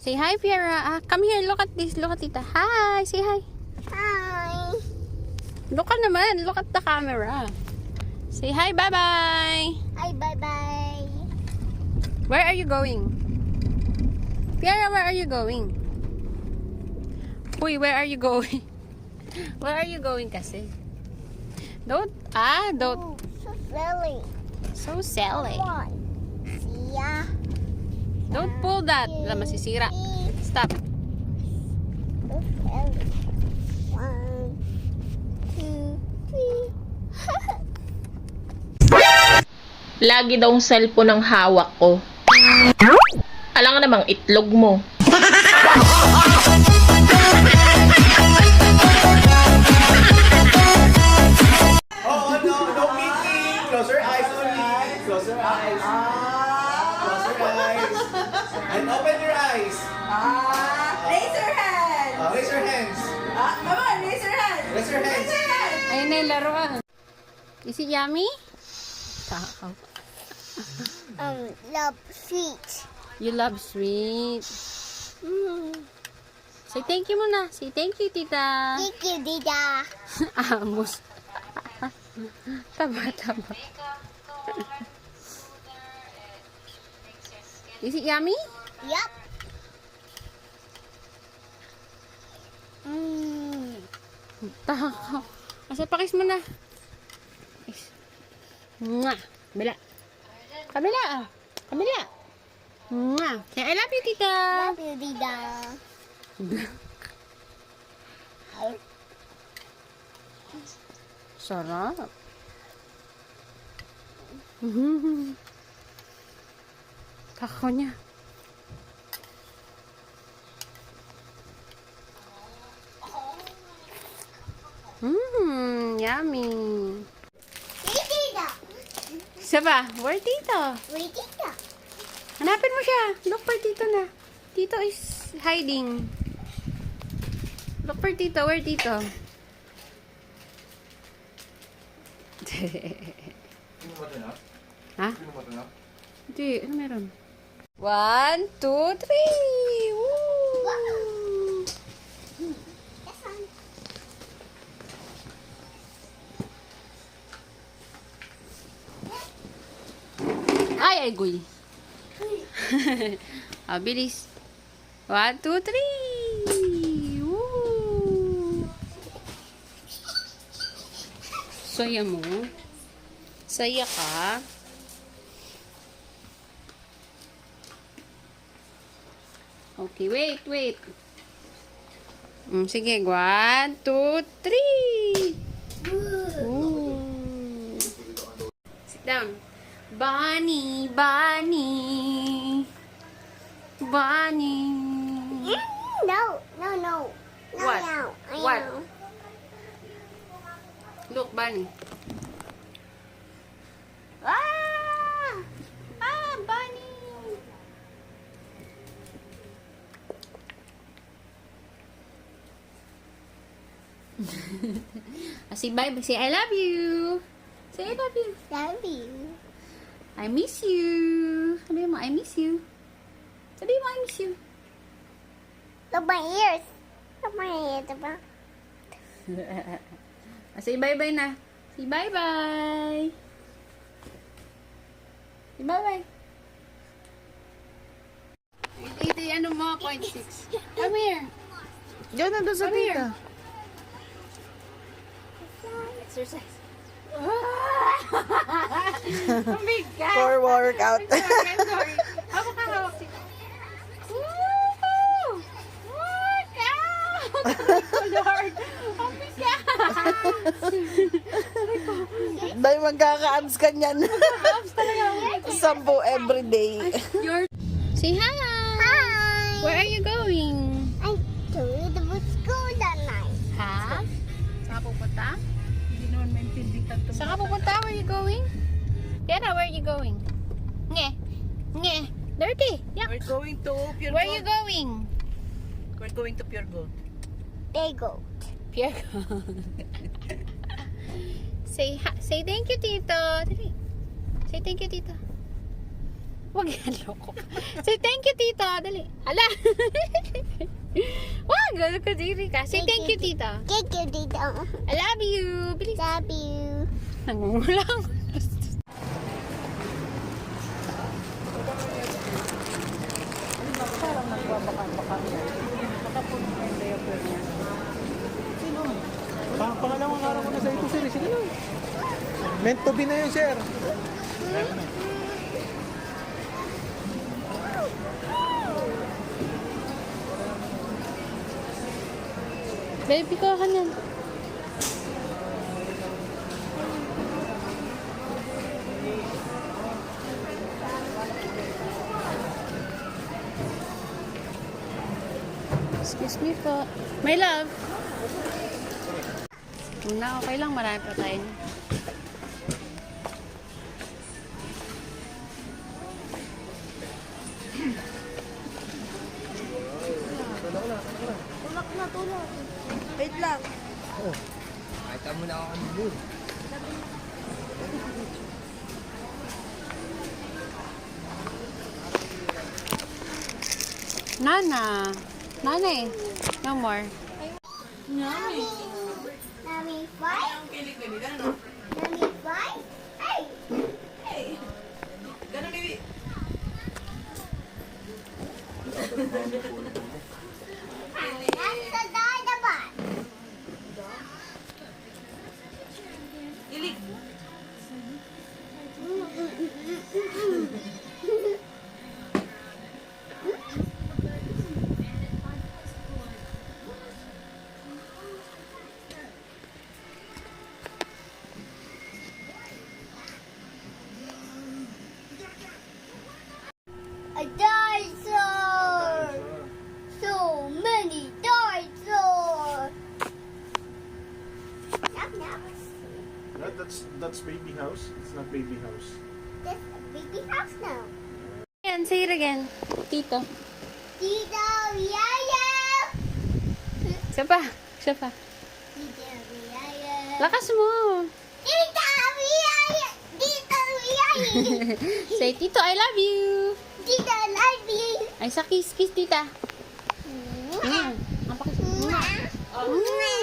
Say hi, Piera. Come here. Look at this. Look at Tita. Hi. Say hi. Hi. Look ka naman. Look at the camera. Say hi. Bye-bye. Hi, bye-bye. Where are you going? Piera, where are you going? Uy, where are you going? Where are you going kasi? Don't. Oh, so silly. So silly. Come on. See ya. Don't pull that. Wala, masisira. Stop. So silly. 1, 2, 3. Lagi daw ang cellphone ang hawak ko. Alang namang itlog mo. Oh, no peeking. Close your eyes only. Close your eyes. Close your eyes. And open your eyes. Raise your hand! Raise your hands. Come on, raise your hand! Raise your hands. Ayun na yung laruan. Is it yummy? Takaw. Love sweet. You love sweet. Say thank you muna. Say thank you, Tita. Thank you, Dida. Amos. Taba. Is it yummy? Yup. Takaw. Asa pakis mo na. Mwah. Kabila. Kabila. Kabila. Mwah. Say I love you, Tita. Love you, Dida. Sarap. Kako niya. Yummy. Hey, Dida. Isa ba? Where Tito? Wait, Dida. Hanapin mo siya. Look for Tito na. Tito is hiding. Look for Tito. Where Tito? Ha? Hindi. Ano meron? 1, 2, 3! Woo! That's fine. Ay, guy. Bilis. 1, 2, 3! Woo! Saya mo? Saya ka? Okay, wait. Sige, 1, 2, 3! Ooh. Sit down. Bunny. No. What? No. What? Look, Bunny. Bunny. Say bye. Say I love you. Say I love you. Love you. I miss you. Sabi mo, I miss you. Sabi mo, I miss you. Look my ears. Look my ears, diba? Say bye-bye na. Say bye-bye. Say bye-bye. Ito yung ano mo, 0.6. Come here. Diyan nandun sa Come here. tita. Exercise. Ang bigat. For workout. Sorry. Hawak ka, hawak. Woo! Workout! Lord! Ang bigat! Dahil magkaka-abs ka niyan. Abs talaga. 10 everyday. Say hi! Hi. Where are you going? I to the school that night. Ha? Saan ka pupunta? Saan ka pupunta? Where are you going? Tiana, where are you going? Nge. Dirty. Yuck. We're going to Pure Where are you Gold. going? We're going to Pure Gold. They go. Pierre. Say thank you, Tito. Dali. Say thank you, Tito. Wag yan, loko. Say thank you, tito. Dali. Ala. Wag, kadiri ka. Say thank you, tito. Thank you, Tito. I love you. Bilis. Love you. Nangungulang. Pangalawang araw ko na sa ito, sir. Sige lang. Meant to be na yun, sir. Baby ko ka nan. Excuse me po. My love. Na, okay lang. Marami pa tayo. Wait lang. Kahit mo na ako kanilin. Nana. Nana eh. No more. Mommy, fight? Mommy, fight? Hey! Ganun, baby. That's the dynamite. Ilik. A dinosaur! So many dinosaurs! Knock, knock. That's baby house. It's not baby house. This a baby house now. Again, say it again. Tito. Tito Yaya! Isa pa. Isa pa. Tito Yaya! Lakas mo. Tito Yaya! Tito Yaya! Say, Tito, I love you. Tito, I love you! Ay, sa kiss, kiss, tita. Ang pakis. Mwah! Mwah!